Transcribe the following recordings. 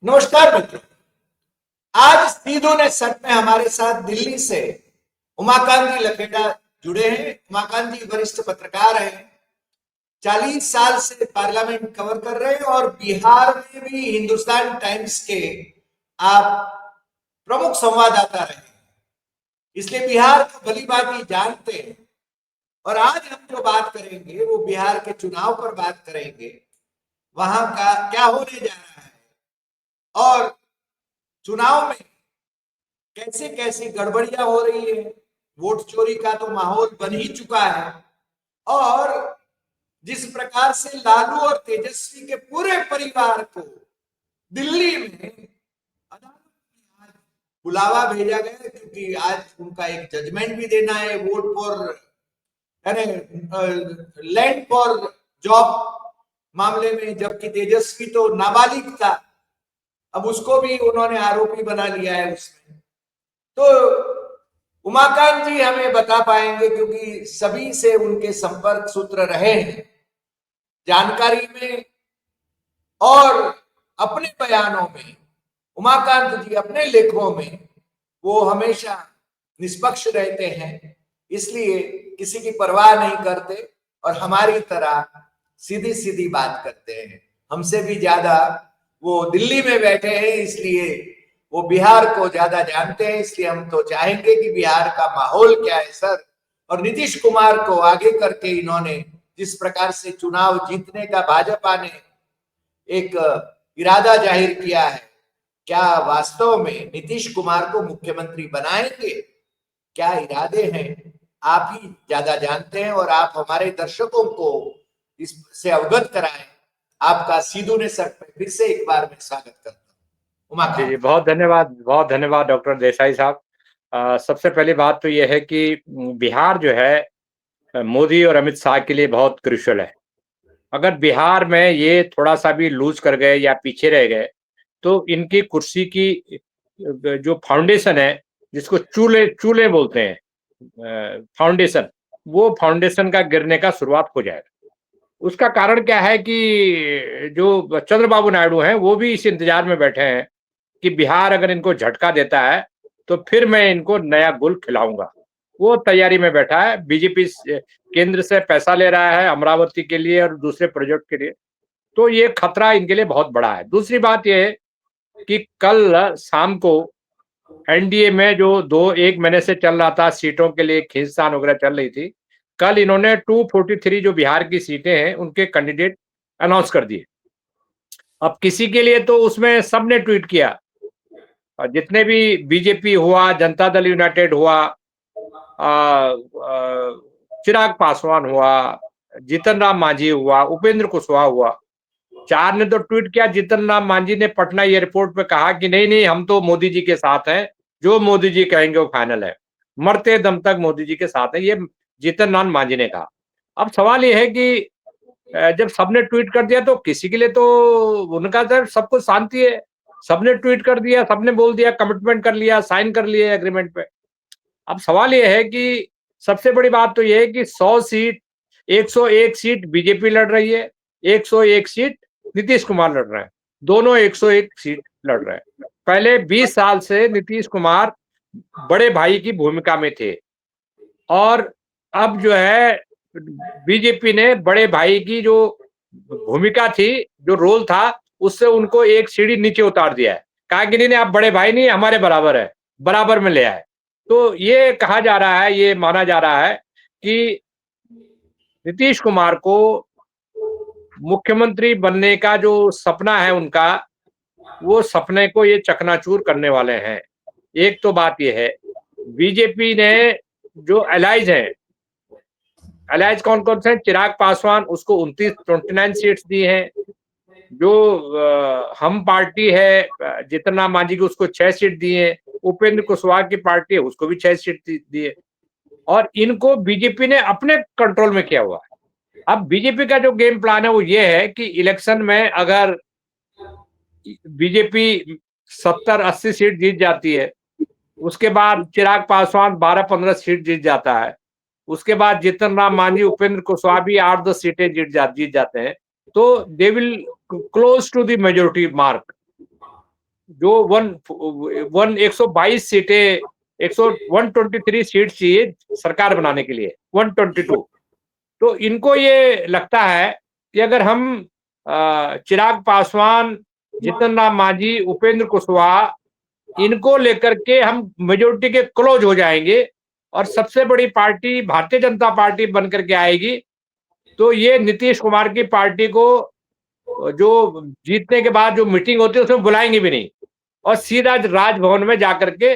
नमस्कार मित्रों। आज सीधू ने सट में हमारे साथ दिल्ली से उमाकांत जी लखेड़ा जुड़े हैं। उमाकांत जी वरिष्ठ पत्रकार हैं, 40 साल से पार्लियामेंट कवर कर रहे हैं और बिहार में भी हिंदुस्तान टाइम्स के आप प्रमुख संवाददाता रहे हैं, इसलिए बिहार को भली भांति जानते हैं। और आज हम जो बात करेंगे वो बिहार के चुनाव पर बात करेंगे, वहां का क्या होने जा रहा है और चुनाव में कैसे कैसे गड़बड़ियां हो रही है। वोट चोरी का तो माहौल बन ही चुका है और जिस प्रकार से लालू और तेजस्वी के पूरे परिवार को दिल्ली में अदालत में बुलावा भेजा गया है, क्योंकि आज उनका एक जजमेंट भी देना है vote for land for job मामले में, जबकि तेजस्वी तो नाबालिग था, अब उसको भी उन्होंने आरोपी बना लिया है उसमें। तो उमाकांत जी हमें बता पाएंगे, क्योंकि सभी से उनके संपर्क सूत्र रहे हैं, जानकारी में और अपने बयानों में। उमाकांत जी अपने लेखों में वो हमेशा निष्पक्ष रहते हैं, इसलिए किसी की परवाह नहीं करते और हमारी तरह सीधी सीधी बात करते हैं। हमसे भी ज्यादा वो दिल्ली में बैठे हैं, इसलिए वो बिहार को ज्यादा जानते हैं। इसलिए हम तो चाहेंगे कि बिहार का माहौल क्या है सर, और नीतीश कुमार को आगे करके इन्होंने जिस प्रकार से चुनाव जीतने का भाजपा ने एक इरादा जाहिर किया है, क्या वास्तव में नीतीश कुमार को मुख्यमंत्री बनाएंगे? क्या इरादे हैं आप ही ज्यादा जानते हैं और आप हमारे दर्शकों को इससे अवगत कराएं। आपका सीधू ने सर पे फिर से एक बार मैं स्वागत करता हूँ। उमाकांत जी, बहुत धन्यवाद डॉक्टर देसाई साहब। सबसे पहली बात तो यह है कि बिहार जो है मोदी और अमित शाह के लिए बहुत क्रूशियल है। अगर बिहार में ये थोड़ा सा भी लूज कर गए या पीछे रह गए तो इनकी कुर्सी की जो फाउंडेशन है, जिसको चूल्हे चूल्हे बोलते हैं, फाउंडेशन, वो फाउंडेशन का गिरने का शुरुआत हो जाएगा। उसका कारण क्या है कि जो चंद्रबाबू नायडू हैं वो भी इस इंतजार में बैठे हैं कि बिहार अगर इनको झटका देता है तो फिर मैं इनको नया गुल खिलाऊंगा। वो तैयारी में बैठा है। बीजेपी केंद्र से पैसा ले रहा है अमरावती के लिए और दूसरे प्रोजेक्ट के लिए, तो ये खतरा इनके लिए बहुत बड़ा है। दूसरी बात यह है कि कल शाम को एनडीए में जो एक महीने से चल रहा था, सीटों के लिए खींचतान वगैरह चल रही थी, कल इन्होंने 243 जो बिहार की सीटें हैं उनके कैंडिडेट अनाउंस कर दिए। अब किसी के लिए तो उसमें सबने ट्वीट किया, जितने भी बीजेपी हुआ, जनता दल यूनाइटेड हुआ, चिराग पासवान हुआ, जीतन राम मांझी हुआ, उपेंद्र कुशवाहा हुआ, चार ने तो ट्वीट किया। जीतन राम मांझी ने पटना एयरपोर्ट पे कहा कि नहीं नहीं, हम तो मोदी जी के साथ हैं, जो मोदी जी कहेंगे वो फाइनल है, मरते दम तक मोदी जी के साथ है, ये जीतन राम मांझी ने कहा। अब सवाल ये है कि जब सबने ट्वीट कर दिया तो किसी के लिए तो उनका तो सब कुछ शांति है, सबने ट्वीट कर दिया, सबने बोल दिया, कमिटमेंट कर लिया, साइन कर लिए एग्रीमेंट पे। अब सवाल ये है कि सबसे बड़ी बात तो ये है कि 100 सीट, 101 सीट बीजेपी लड़ रही है, 101 सीट नीतीश कुमार लड़ रहे हैं, दोनों 101 सीट लड़ रहे हैं। पहले 20 साल से नीतीश कुमार बड़े भाई की भूमिका में थे और अब जो है बीजेपी ने बड़े भाई की जो भूमिका थी, जो रोल था, उससे उनको एक सीढ़ी नीचे उतार दिया है। कहा कि नहीं नहीं, आप बड़े भाई नहीं, हमारे बराबर है, बराबर में ले आए। तो ये कहा जा रहा है, ये माना जा रहा है कि नीतीश कुमार को मुख्यमंत्री बनने का जो सपना है उनका, वो सपने को ये चकनाचूर करने वाले हैं। एक तो बात ये है, बीजेपी ने जो एलाइज है, अलायंस कौन कौन से हैं? चिराग पासवान, उसको 29 सीट्स दी हैं। जो हम पार्टी है, जीतन राम मांझी को, उसको 6 सीट दी है। उपेंद्र कुशवाहा की पार्टी है, उसको भी 6 सीट दी है। और इनको बीजेपी ने अपने कंट्रोल में किया हुआ है। अब बीजेपी का जो गेम प्लान है वो ये है कि इलेक्शन में अगर बीजेपी 70-80 सीट जीत जाती है, उसके बाद चिराग पासवान 12-15 सीट जीत जाता है, उसके बाद जीतन राम मांझी, उपेंद्र कुशवाहा भी 8-10 सीटें जीत जाते हैं, तो they will close to the majority mark. जो 122 सीटें 123 सीट चाहिए सरकार बनाने के लिए 122। तो इनको ये लगता है कि अगर हम चिराग पासवान, जीतन राम मांझी, उपेंद्र कुशवाहा इनको लेकर के हम मेजोरिटी के क्लोज हो जाएंगे और सबसे बड़ी पार्टी भारतीय जनता पार्टी बनकर के आएगी, तो ये नीतीश कुमार की पार्टी को जो जीतने के बाद जो मीटिंग होती है उसमें बुलाएंगे भी नहीं और सीधा राजभवन में जाकर के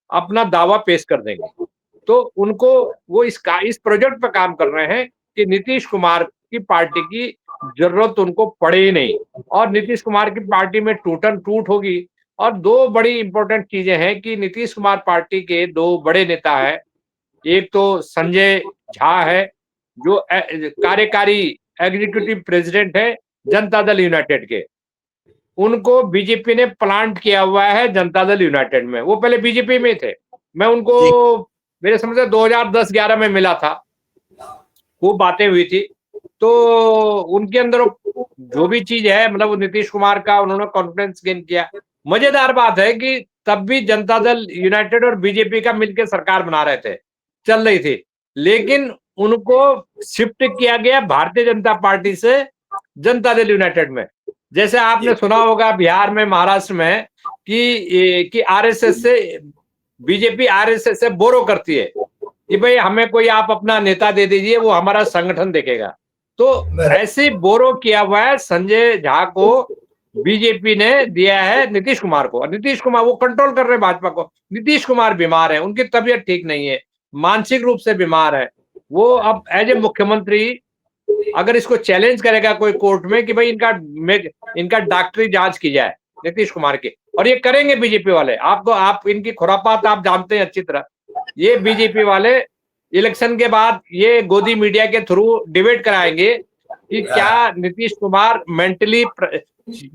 अपना दावा पेश कर देंगे। तो उनको वो इस प्रोजेक्ट पे काम कर रहे हैं कि नीतीश कुमार की पार्टी की जरूरत उनको पड़े ही नहीं और नीतीश कुमार की पार्टी में टूटन टूट होगी। और दो बड़ी इंपॉर्टेंट चीजें हैं कि नीतीश कुमार पार्टी के दो बड़े नेता है, एक तो संजय झा है जो कार्यकारी एग्जीक्यूटिव प्रेसिडेंट है जनता दल यूनाइटेड के, उनको बीजेपी ने प्लांट किया हुआ है जनता दल यूनाइटेड में। वो पहले बीजेपी में थे, मैं उनको मेरे समझ से 2010-11 में मिला था, वो बातें हुई थी। तो उनके अंदर जो भी चीज है मतलब नीतीश कुमार का उन्होंने कॉन्फिडेंस गेन किया। मजेदार बात है कि तब भी जनता दल यूनाइटेड और बीजेपी का मिलकर सरकार बना रहे थे, चल रही थी, लेकिन उनको शिफ्ट किया गया भारतीय जनता पार्टी से जनता दल यूनाइटेड में। जैसे आपने सुना होगा बिहार में, महाराष्ट्र में कि आरएसएस से बीजेपी आरएसएस से बोरो करती है कि भाई हमें कोई आप अपना नेता दे दीजिए, वो हमारा संगठन देखेगा। तो ऐसे बोरो किया हुआ है संजय झा को बीजेपी ने दिया है नीतीश कुमार को, और नीतीश कुमार वो कंट्रोल कर रहे हैं भाजपा को। नीतीश कुमार बीमार है, उनकी तबीयत ठीक नहीं है, मानसिक रूप से बीमार है। वो अब एज ए मुख्यमंत्री अगर इसको चैलेंज करेगा कोई कोर्ट में कि भाई इनका डॉक्टरी जांच की जाए नीतीश कुमार की, और ये करेंगे बीजेपी वाले। आपको आप इनकी खुरापात आप जानते हैं अच्छी तरह। ये बीजेपी वाले इलेक्शन के बाद ये गोदी मीडिया के थ्रू डिबेट कराएंगे कि क्या नीतीश कुमार मेंटली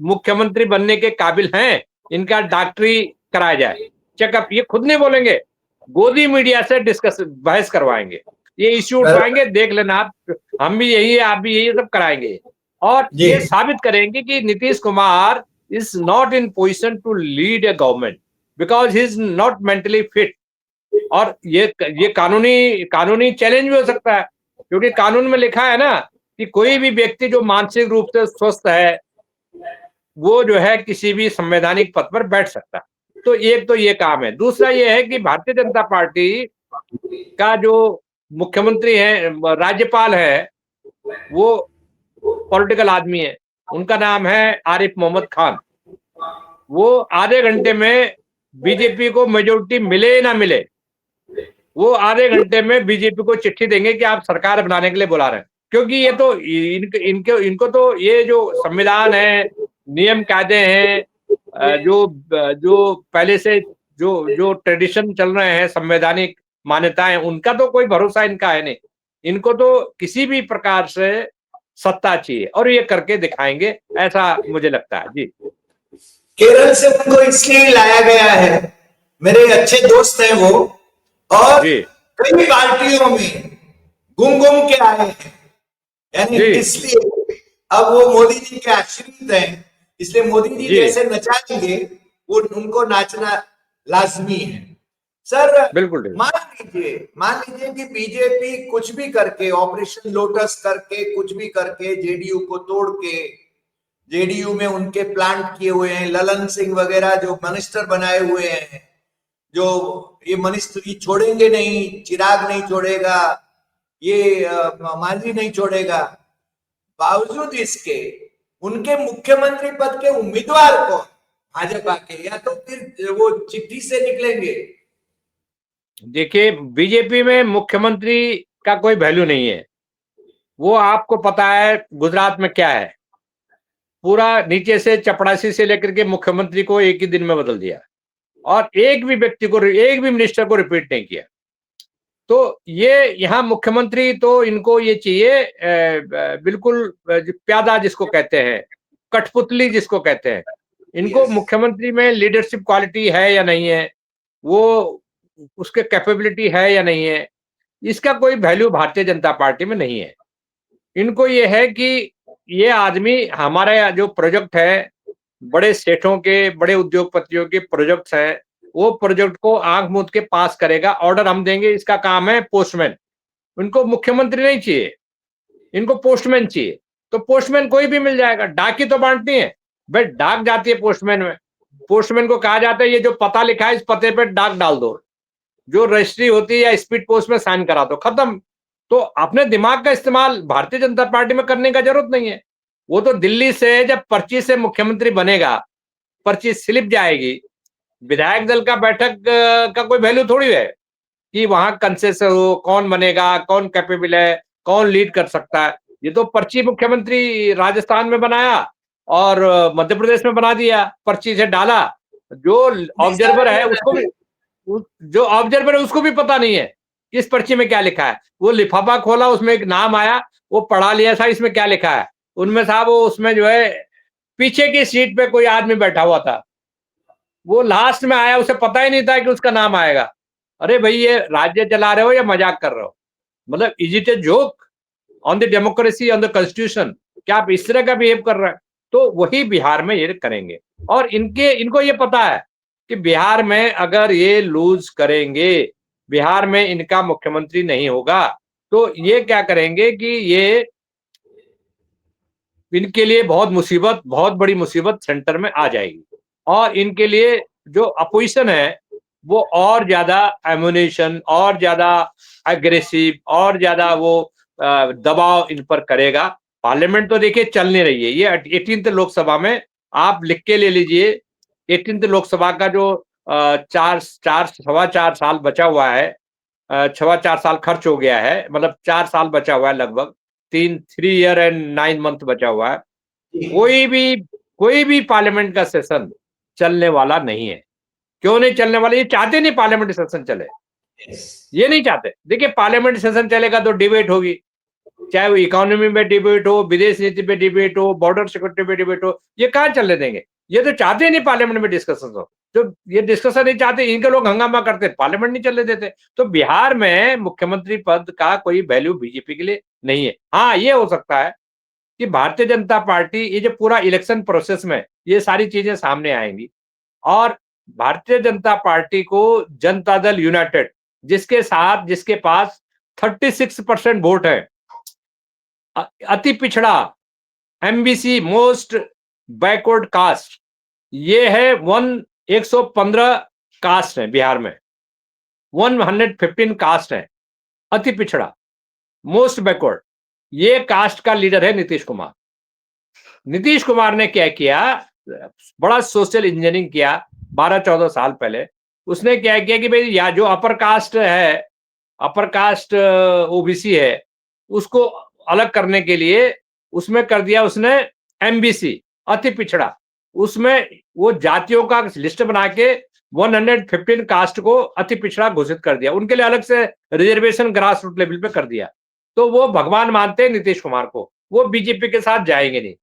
मुख्यमंत्री बनने के काबिल हैं, इनका डॉक्टरी कराया जाए चेकअप। ये खुद नहीं बोलेंगे, गोदी मीडिया से डिस्कस बहस करवाएंगे, ये इश्यू उठाएंगे, देख लेना आप, हम भी यही है आप भी यही, सब कराएंगे और ये साबित करेंगे कि Nitish Kumar is not in position to lead a government because he is not mentally fit. और ये कानूनी चैलेंज भी हो सकता है, क्योंकि कानून में लिखा है ना कि कोई भी व्यक्ति जो मानसिक रूप से स्वस्थ है वो जो है किसी भी संवैधानिक पद पर बैठ सकता है। तो एक तो ये काम है। दूसरा ये है कि भारतीय जनता पार्टी का जो मुख्यमंत्री है, राज्यपाल है, वो पॉलिटिकल आदमी है, उनका नाम है आरिफ मोहम्मद खान। वो आधे घंटे में बीजेपी को मेजोरिटी मिले ना मिले, वो आधे घंटे में बीजेपी को चिट्ठी देंगे कि आप सरकार बनाने के लिए बुला रहे हैं। क्योंकि ये तो इनको तो ये जो संविधान है, नियम कायदे हैं, जो पहले से जो ट्रेडिशन चल रहे हैं, संवैधानिक मान्यताएं, उनका तो कोई भरोसा इनका है नहीं। इनको तो किसी भी प्रकार से सत्ता चाहिए और ये करके दिखाएंगे, ऐसा मुझे लगता है। जी, केरल से उनको इसलिए लाया गया है, मेरे अच्छे दोस्त हैं वो, और कई पार्टियों में घूम के आए हैं, यानी इसलिए अब वो मोदी जी के आश्रित हैं, इसलिए मोदी जी जैसे नचाएंगे वो उनको नाचना लाजमी है। सर बिल्कुल मान लीजिए कि बीजेपी कुछ भी करके, ऑपरेशन लोटस करके, कुछ भी करके, जेडीयू को तोड़ के, जेडीयू में उनके प्लांट किए हुए हैं ललन सिंह वगैरह जो मिनिस्टर बनाए हुए हैं, जो ये मिनिस्ट्री छोड़ेंगे नहीं, चिराग नहीं छोड़ेगा, ये मांझी नहीं छोड़ेगा, बावजूद इसके उनके मुख्यमंत्री पद के उम्मीदवार को भाजपा के, या तो फिर वो चिट्ठी से निकलेंगे। देखिए, बीजेपी में मुख्यमंत्री का कोई वैल्यू नहीं है। वो आपको पता है गुजरात में क्या है, पूरा नीचे से चपरासी से लेकर के मुख्यमंत्री को एक ही दिन में बदल दिया और एक भी व्यक्ति को, एक भी मिनिस्टर को रिपीट नहीं किया। तो ये यहाँ मुख्यमंत्री तो इनको ये चाहिए बिल्कुल प्यादा जिसको कहते हैं, कठपुतली जिसको कहते हैं, इनको मुख्यमंत्री में लीडरशिप क्वालिटी है या नहीं है, वो उसके कैपेबिलिटी है या नहीं है, इसका कोई वैल्यू भारतीय जनता पार्टी में नहीं है। इनको ये है कि ये आदमी हमारा जो प्रोजेक्ट है बड़े सेठों के, बड़े उद्योगपतियों के प्रोजेक्ट्स हैं, वो प्रोजेक्ट को आंख मूंद के पास करेगा, ऑर्डर हम देंगे, इसका काम है पोस्टमैन। उनको मुख्यमंत्री नहीं चाहिए, इनको पोस्टमैन चाहिए। तो पोस्टमैन कोई भी मिल जाएगा, डाक ही तो बांटनी है भाई, डाक जाती है पोस्टमैन में। पोस्टमैन को कहा जाता है ये जो पता लिखा है इस पते पे डाक डाल दो, जो रजिस्ट्री होती है या स्पीड पोस्ट में साइन करा दो, खत्म। तो अपने दिमाग का इस्तेमाल भारतीय जनता पार्टी में करने का जरूरत नहीं है। वो तो दिल्ली से जब पर्ची से मुख्यमंत्री बनेगा, पर्ची स्लिप जाएगी, विधायक दल का बैठक का कोई वैल्यू थोड़ी है कि वहां कंसेसर हो, कौन बनेगा, कौन कैपेबल है, कौन लीड कर सकता है। ये तो पर्ची मुख्यमंत्री राजस्थान में बनाया और मध्य प्रदेश में बना दिया, पर्ची से डाला। जो ऑब्जर्वर है उसको भी, जो ऑब्जर्वर है उसको भी पता नहीं है इस पर्ची में क्या लिखा है। वो लिफाफा खोला, उसमें एक नाम आया, वो पढ़ा लिया था इसमें क्या लिखा है। उनमें साहब वो उसमें जो है पीछे की सीट पे कोई आदमी बैठा हुआ था, वो लास्ट में आया, उसे पता ही नहीं था कि उसका नाम आएगा। अरे भाई ये राज्य चला रहे हो या मजाक कर रहे हो? मतलब is it a joke on the democracy, on the constitution? क्या आप इस तरह का बिहेव कर रहे हैं? तो वही बिहार में ये करेंगे। और इनको ये पता है कि बिहार में अगर ये लूज करेंगे, बिहार में इनका मुख्यमंत्री नहीं होगा, तो ये क्या करेंगे कि ये इनके लिए बहुत बड़ी मुसीबत सेंटर में आ जाएगी। और इनके लिए जो अपोजिशन है वो और ज्यादा एमुनेशन, और ज्यादा एग्रेसिव, और ज्यादा वो दबाव इन पर करेगा। पार्लियामेंट तो देखिए चल नहीं रही है, ये 18th लोकसभा में आप लिख के ले लीजिए, 18th लोकसभा का जो सवा चार साल बचा हुआ है, सवा 4 साल खर्च हो गया है, मतलब 4 साल बचा हुआ है, लगभग 3 ईयर एंड 9 मंथ बचा हुआ है। कोई भी पार्लियामेंट का सेशन चलने वाला नहीं है। क्यों नहीं चलने वाला? ये चाहते नहीं पार्लियामेंट सेशन चले, ये नहीं चाहते। देखिए पार्लियामेंट सेशन चलेगा तो डिबेट होगी, चाहे वो इकोनॉमी में डिबेट हो, विदेश नीति पे डिबेट हो, बॉर्डर सिक्योरिटी पे डिबेट हो, ये कहाँ चलने देंगे? ये तो चाहते नहीं पार्लियामेंट में डिस्कशन हो। तो ये डिस्कशन नहीं चाहते, इनके लोग हंगामा करते, पार्लियामेंट नहीं चलने देते। तो बिहार में मुख्यमंत्री पद का कोई वैल्यू बीजेपी के लिए नहीं है। हाँ, ये हो सकता है कि भारतीय जनता पार्टी, ये जो पूरा इलेक्शन प्रोसेस में ये सारी चीजें सामने आएंगी, और भारतीय जनता पार्टी को जनता दल यूनाइटेड, जिसके पास 36% वोट है, अति पिछड़ा, एमबीसी, मोस्ट बैकवर्ड कास्ट, ये है 115 कास्ट है बिहार में, 115 कास्ट है, अति पिछड़ा, मोस्ट बैकवर्ड। ये कास्ट का लीडर है नीतीश कुमार। नीतीश कुमार ने क्या किया, बड़ा सोशल इंजीनियरिंग किया 12-14 साल पहले। उसने क्या किया कि भाई या जो अपर कास्ट है, अपर कास्ट ओबीसी है, उसको अलग करने के लिए उसमें कर दिया उसने एमबीसी, अति पिछड़ा। उसमें वो जातियों का लिस्ट बना के 115 कास्ट को अति पिछड़ा घोषित कर दिया, उनके लिए अलग से रिजर्वेशन ग्रास रूट लेवल पे कर दिया। तो वो भगवान मानते हैं नीतीश कुमार को, वो बीजेपी के साथ जाएंगे नहीं।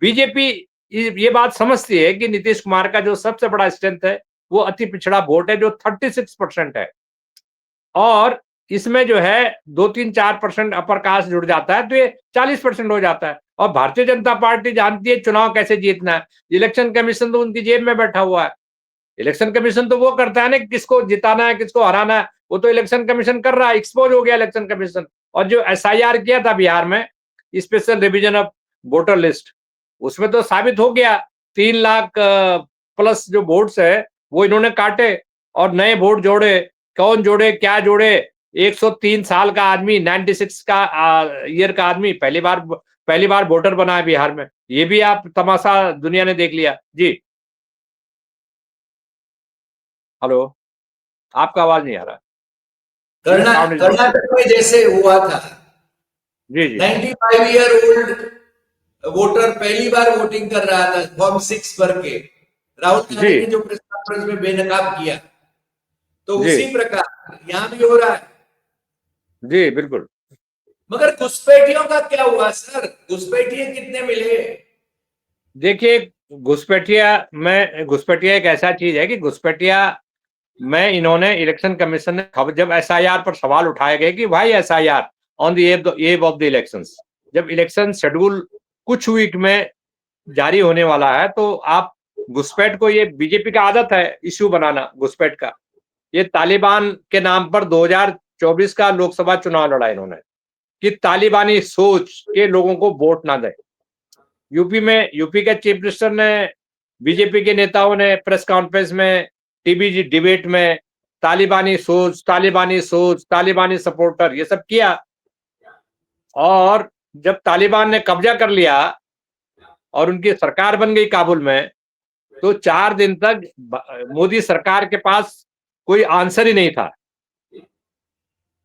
बीजेपी ये बात समझती है कि नीतीश कुमार का जो सबसे बड़ा स्ट्रेंथ है वो अति पिछड़ा वोट है, जो 36% है, और इसमें जो है 2-3-4% अपर कास्ट जुड़ जाता है तो ये 40% हो जाता है। और भारतीय जनता पार्टी जानती है चुनाव कैसे जीतना है। इलेक्शन कमीशन तो उनकी जेब में बैठा हुआ है। इलेक्शन कमीशन तो वो करता है ना, किसको जिताना है, किसको हराना है, वो तो इलेक्शन कमीशन कर रहा है। एक्सपोज हो गया इलेक्शन कमीशन। और जो एसआईआर किया था बिहार में, special revision of voter list, उसमें तो साबित हो गया 3 लाख प्लस जो वोट्स है वो इन्होंने काटे और नए वोट जोड़े। कौन जोड़े, क्या जोड़े? 103 साल का आदमी, 96 का ईयर का आदमी पहली बार वोटर बना है बिहार में। ये भी आप तमाशा दुनिया ने देख लिया। जी हेलो, आपका आवाज नहीं आ रहा। कर्नाटक में जैसे हुआ था, जी जी 95-year-old वोटर पहली बार वोटिंग कर रहा था फॉर्म 6 भर के, राहुल गांधी ने जो प्रेस कॉन्फ्रेंस में बेनकाब किया, तो उसी प्रकार यहाँ भी हो रहा है। जी बिल्कुल। मगर घुसपैठियों का क्या हुआ सर? घुसपैठिए कितने मिले? देखिए घुसपैठिया एक ऐसा चीज है कि घुसपैठिया में इन्होंने इलेक्शन कमीशन ने जब एसआईआर पर सवाल उठाए गए कि भाई SIR on the above of the elections, जब इलेक्शन शेड्यूल कुछ वीक में जारी होने वाला है, तो आप घुसपैठ को, ये बीजेपी का आदत है इश्यू बनाना घुसपैठ का। ये तालिबान के नाम पर 2024 का लोकसभा चुनाव लड़ा इन्होंने कि तालिबानी सोच के लोगों को वोट ना दें। यूपी के चीफ मिनिस्टर ने, बीजेपी के नेताओं ने प्रेस कॉन्फ्रेंस में, टीवी डिबेट में तालिबानी सोच, तालिबानी सोच, तालिबानी सपोर्टर, ये सब किया। और जब तालिबान ने कब्जा कर लिया और उनकी सरकार बन गई काबुल में, तो 4 दिन तक मोदी सरकार के पास कोई आंसर ही नहीं था।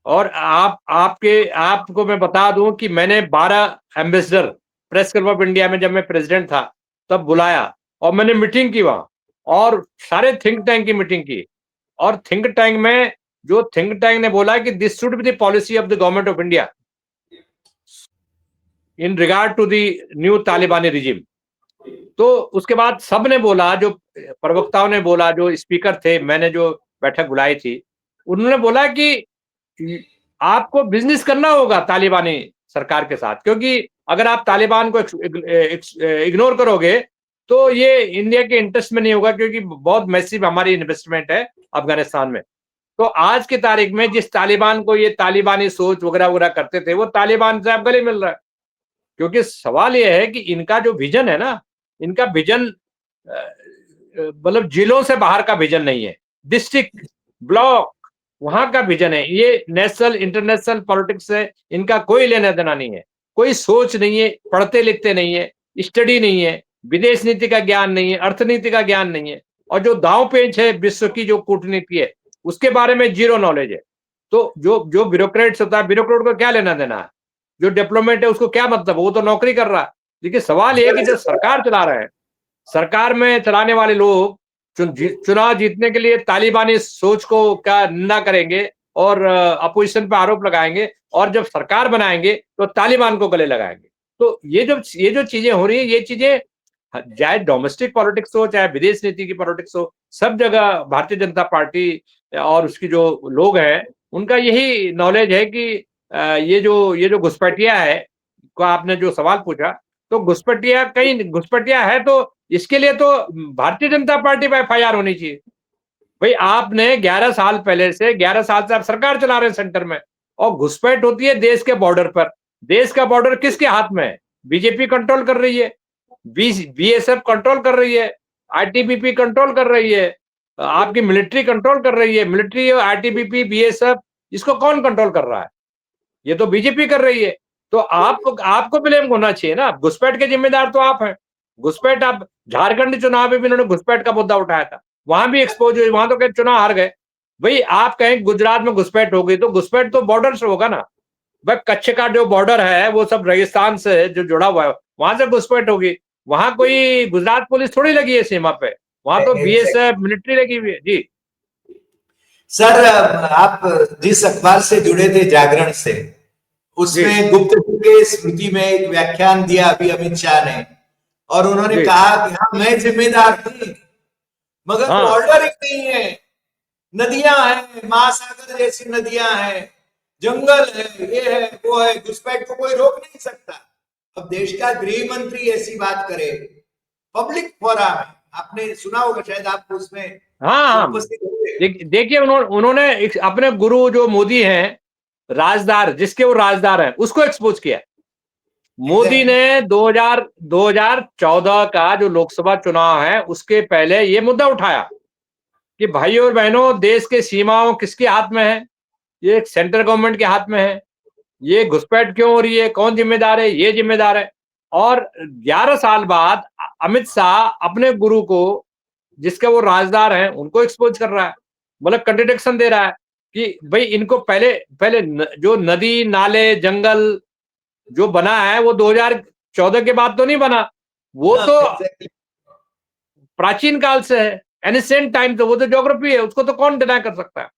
और आपको मैं बता दूं कि मैंने 12 ambassador press club of India में, जब मैं प्रेसिडेंट था तब बुलाया और मैंने मीटिंग की वहां, और सारे थिंक टैंक की मीटिंग की। और थिंक टैंक में जो थिंक टैंक ने बोला कि this should be the policy of the government of India in regard to the new Talibani regime. तो उसके बाद सबने बोला, जो प्रवक्ताओं ने बोला, जो स्पीकर थे, मैंने जो बैठक बुलाई थी, उन्होंने बोला कि आपको बिजनेस करना होगा तालिबानी सरकार के साथ, क्योंकि अगर आप तालिबान को इग्नोर करोगे तो ये इंडिया के इंटरेस्ट में नहीं होगा, क्योंकि बहुत मैसिव हमारी इन्वेस्टमेंट है अफगानिस्तान में। तो आज की तारीख में जिस तालिबान को ये तालिबानी सोच वगैरह वगैरह करते थे, वो तालिबान से अब गले मिल रहा है। क्योंकि सवाल ये है कि इनका जो विजन है ना, इनका विजन मतलब जिलों से बाहर का विजन नहीं है, डिस्ट्रिक्ट, ब्लॉक, वहां का विजन है। ये नेशनल इंटरनेशनल पॉलिटिक्स से इनका कोई लेना देना नहीं है, कोई सोच नहीं है, पढ़ते लिखते नहीं है, स्टडी नहीं है, विदेश नीति का ज्ञान नहीं है, अर्थनीति का ज्ञान नहीं है, और जो दांव पेच है विश्व की जो कूटनीति है उसके बारे में जीरो नॉलेज है। तो जो जो ब्यूरोक्रेट्स होता है, ब्यूरोक्रेट को क्या लेना देना है? जो डिप्लोमेट है उसको क्या मतलब, वो तो नौकरी कर रहा है। लेकिन सवाल ये है कि जो सरकार चला रहे हैं, सरकार में चलाने वाले लोग चुनाव जीतने के लिए तालिबानी सोच को क्या निंदा करेंगे और अपोजिशन पे आरोप लगाएंगे, और जब सरकार बनाएंगे तो तालिबान को गले लगाएंगे। तो ये जो चीजें हो रही है, ये चीजें चाहे डोमेस्टिक पॉलिटिक्स हो, चाहे विदेश नीति की पॉलिटिक्स हो, सब जगह भारतीय जनता पार्टी और उसकी जो लोग हैं, उनका यही नॉलेज है कि ये जो घुसपैठिया है, को आपने जो सवाल पूछा, तो घुसपैठिया है तो इसके लिए तो भारतीय जनता पार्टी पे एफआईआर होनी चाहिए। भाई आपने 11 साल पहले से, 11 साल से आप सरकार चला रहे हैं सेंटर में, और घुसपैठ होती है देश के बॉर्डर पर। देश का बॉर्डर किसके हाथ में है? बीजेपी कंट्रोल कर रही है, बीएसएफ कंट्रोल कर रही है, आईटीबीपी कंट्रोल कर रही है, आपकी मिलिट्री कंट्रोल कर रही है। मिलिट्री, आईटीबीपी, बीएसएफ, इसको कौन कंट्रोल कर रहा है? ये तो बीजेपी कर रही है। तो आपको ब्लेम होना चाहिए ना, घुसपैठ के जिम्मेदार तो आप हैं। घुसपैठ, आप झारखंड चुनाव में भी इन्होंने घुसपैठ का मुद्दा उठाया था, वहां भी एक्सपोज हुई, वहां तो कहीं चुनाव हार गए। भाई आप कहें गुजरात में घुसपैठ हो गई, तो घुसपैठ तो बॉर्डर से होगा ना। भाई कच्छ का जो बॉर्डर है वो सब रेगिस्तान से जो जुड़ा हुआ है, वहां से घुसपैठ होगी। वहां कोई गुजरात पुलिस थोड़ी लगी है सीमा पे, वहां तो बीएसएफ मिलिट्री लगी हुई है जी। सर, आप जिस अखबार से जुड़े थे, जागरण से, उसमें गुप्त के स्मृति में एक व्याख्यान दिया अभी अमित शाह ने, और उन्होंने कहा कि हाँ मैं जिम्मेदार थी, मगर बॉर्डर ही नहीं है, नदियां हैं, महासागर जैसी नदियां हैं, जंगल है, ये है, वो है, घुसपैठ को कोई रोक नहीं सकता। अब देश का गृह मंत्री ऐसी बात करे पब्लिक फोरम में, आपने सुना होगा शायद, आप उसमें देखिए उन्होंने अपने गुरु जो मोदी हैं, राजदार, जिसके वो राजदार हैं, उसको एक्सपोज किया। मोदी ने 2014 का जो लोकसभा चुनाव है उसके पहले ये मुद्दा उठाया कि भाई और बहनों, देश के सीमाओं किसके हाथ में है? ये सेंट्रल गवर्नमेंट के हाथ में है। ये घुसपैठ क्यों हो रही है? कौन जिम्मेदार है? ये जिम्मेदार है। और 11 साल बाद अमित शाह अपने गुरु को, जिसके वो राजदार हैं, उनको एक्सपोज कर रहा है, मतलब कंट्रडिक्शन दे रहा है कि भाई इनको पहले जो नदी, नाले, जंगल जो बना है वो 2014 के बाद तो नहीं बना, वो तो प्राचीन काल से है, एनिसेंट टाइम से, वो तो ज्योग्राफी है, उसको तो कौन डिनाई कर सकता है।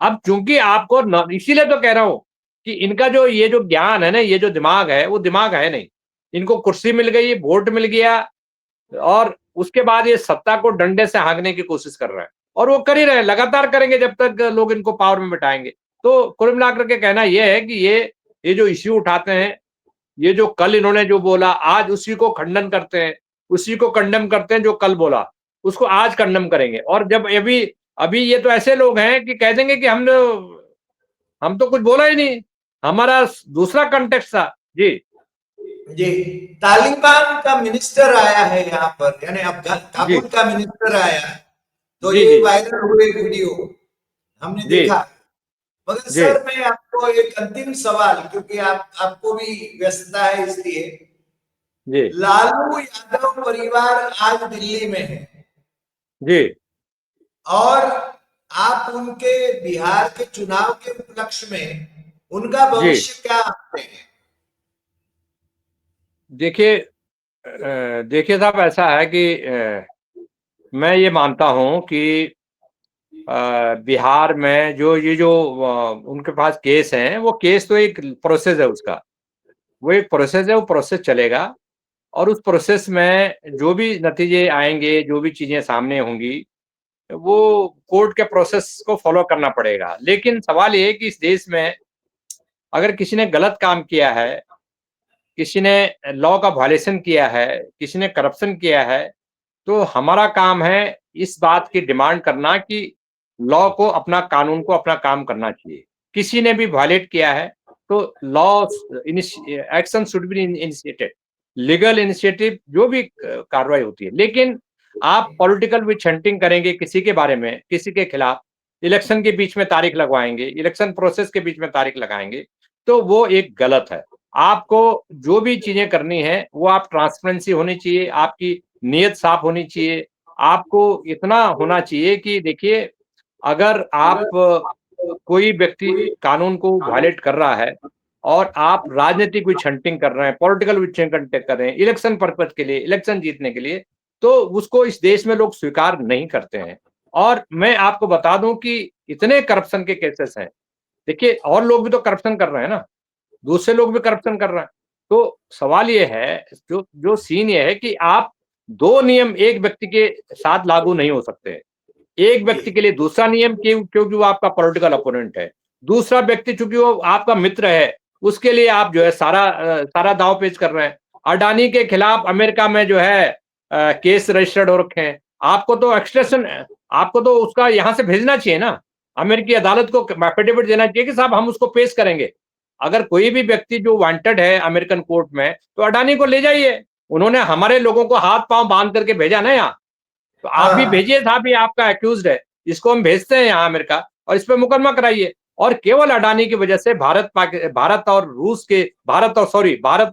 अब चूंकि आपको, इसीलिए तो कह रहा हूं कि इनका जो ये जो ज्ञान है ना, ये जो दिमाग है, वो दिमाग है नहीं। इनको कुर्सी मिल गई, वोट मिल गया, और उसके बाद ये सत्ता को डंडे से हाँकने की कोशिश कर रहे हैं, और वो कर ही रहे हैं, लगातार करेंगे जब तक लोग इनको पावर में बिठाएंगे। तो कुल मिलाकर के कहना यह है कि ये जो इश्यू उठाते हैं, ये जो कल इन्होंने जो बोला, आज उसी को खंडन करते हैं, उसी को कंडेम करते हैं जो कल बोला, उसको आज कंडेम करेंगे। और जब अभी अभी ये तो ऐसे लोग हैं कि कह देंगे कि हम तो कुछ बोला ही नहीं, हमारा दूसरा कंटेक्स्ट था। जी जी, तालिबान का मिनिस्टर आया है यहाँ पर, यानी अफगान जी काबुल का मिनिस्टर आया, तो जी ये जी वायरल हुए वीडियो हमने जी देखा। मगर जी सर मैं आपको एक अंतिम सवाल, क्योंकि आपको भी व्यस्तता है इसलिए, जी लालू यादव परिवार आज दिल्ली में है जी और आप उनके बिहार के चुनाव के उपलक्ष्य में उनका जी भविष्य क्या मानते हैं? देखिए देखिए साहब, ऐसा है कि मैं ये मानता हूँ कि बिहार में जो उनके पास केस हैं, वो केस तो एक प्रोसेस है उसका, वो एक प्रोसेस है, वो प्रोसेस चलेगा और उस प्रोसेस में जो भी नतीजे आएँगे, जो भी चीज़ें सामने होंगी, वो कोर्ट के प्रोसेस को फॉलो करना पड़ेगा। लेकिन सवाल ये है कि इस देश में अगर किसी ने गलत काम किया है, किसी ने लॉ का वायलेशन किया है, किसी ने करप्शन किया है, तो हमारा काम है इस बात की डिमांड करना कि लॉ को, अपना कानून को अपना काम करना चाहिए। किसी ने भी वायलेट किया है तो law action should be initiated, legal initiative जो भी कार्रवाई होती है। लेकिन आप पॉलिटिकल विच हंटिंग करेंगे किसी के बारे में, किसी के खिलाफ, इलेक्शन के बीच में तारीख लगवाएंगे, इलेक्शन प्रोसेस के बीच में तारीख लगाएंगे, तो वो एक गलत है। आपको जो भी चीजें करनी है वो आप ट्रांसपेरेंसी होनी चाहिए, आपकी नीयत साफ होनी चाहिए। आपको इतना होना चाहिए कि देखिए, अगर आप कोई व्यक्ति कानून को वायलेट कर रहा है और आप राजनीतिक विच हंटिंग कर रहे हैं, पॉलिटिकल विच हंटिंग कर रहे हैं, इलेक्शन पर्पज के लिए, इलेक्शन जीतने के लिए, तो उसको इस देश में लोग स्वीकार नहीं करते हैं। और मैं आपको बता दूं कि इतने करप्शन के केसेस हैं। देखिए, और लोग भी तो करप्शन कर रहे हैं ना, दूसरे लोग भी करप्शन कर रहे हैं। तो सवाल ये है, जो जो सीन ये है कि आप 2 नियम एक व्यक्ति के साथ लागू नहीं हो सकते। एक व्यक्ति के लिए दूसरा नियम, क्योंकि वो आपका पॉलिटिकल अपोनेंट है। दूसरा व्यक्ति चूंकि वो आपका मित्र है, उसके लिए आप जो है सारा दांव-पेच कर रहे हैं। अडानी के खिलाफ अमेरिका में जो है केस रजिस्टर्ड हो रखे हैं। आपको तो एक्सट्रेशन, आपको तो उसका यहाँ से भेजना चाहिए ना। अमेरिकी अदालत को एफिडेविट देना चाहिए कि साहब हम उसको पेश करेंगे। अगर कोई भी व्यक्ति जो वांटेड है अमेरिकन कोर्ट में, तो अडानी को ले जाइए। उन्होंने हमारे लोगों को हाथ-पाँव बाँध करके भेजा ना यहाँ। तो आप भी हाँ, भेजिए, साहब ये आपका एक्यूज्ड है, इसको हम भेजते हैं यहाँ अमेरिका और इस पे मुकदमा कराइए। और केवल अडानी की वजह से भारत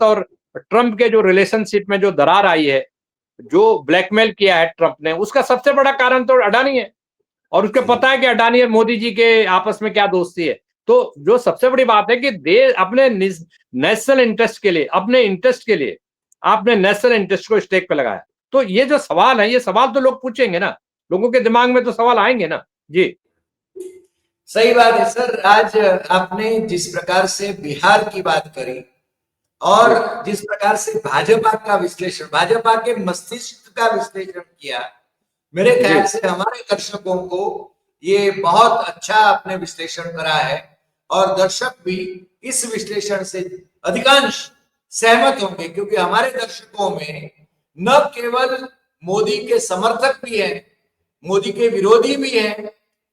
और ट्रंप के जो रिलेशनशिप में जो दरार आई है, जो ब्लैकमेल किया है ट्रंप ने, उसका सबसे बड़ा कारण तो अडानी है। और उसको पता है कि अडानी और मोदी जी के आपस में क्या दोस्ती है। तो जो सबसे बड़ी बात है कि देश अपने नेशनल इंटरेस्ट के लिए, अपने इंटरेस्ट के लिए आपने नेशनल इंटरेस्ट को स्टेक पे लगाया। तो ये जो सवाल है, ये सवाल तो लोग पूछेंगे ना, लोगों के दिमाग में तो सवाल आएंगे ना। जी सही बात है सर। आज आपने जिस प्रकार से बिहार की बात करी और जी जिस प्रकार से भाजपा का विश्लेषण, भाजपा के मस्तिष्क का विश्लेषण किया, मेरे जी ख्याल से हमारे दर्शकों को ये बहुत अच्छा आपने विश्लेषण करा है और दर्शक भी इस विश्लेषण से अधिकांश सहमत होंगे, क्योंकि हमारे दर्शकों में न केवल मोदी के समर्थक भी हैं, मोदी के विरोधी भी हैं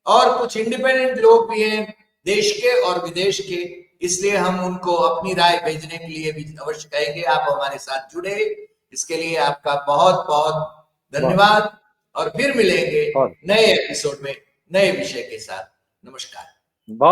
और कुछ इंडिपेंडेंट लोग भी हैं, देश के और विदेश के। इसलिए हम उनको अपनी राय भेजने के लिए भी अवश्य कहेंगे। आप हमारे साथ जुड़े, इसके लिए आपका बहुत बहुत बहुत धन्यवाद और फिर मिलेंगे बहुत नए एपिसोड में नए विषय के साथ। नमस्कार। बहुत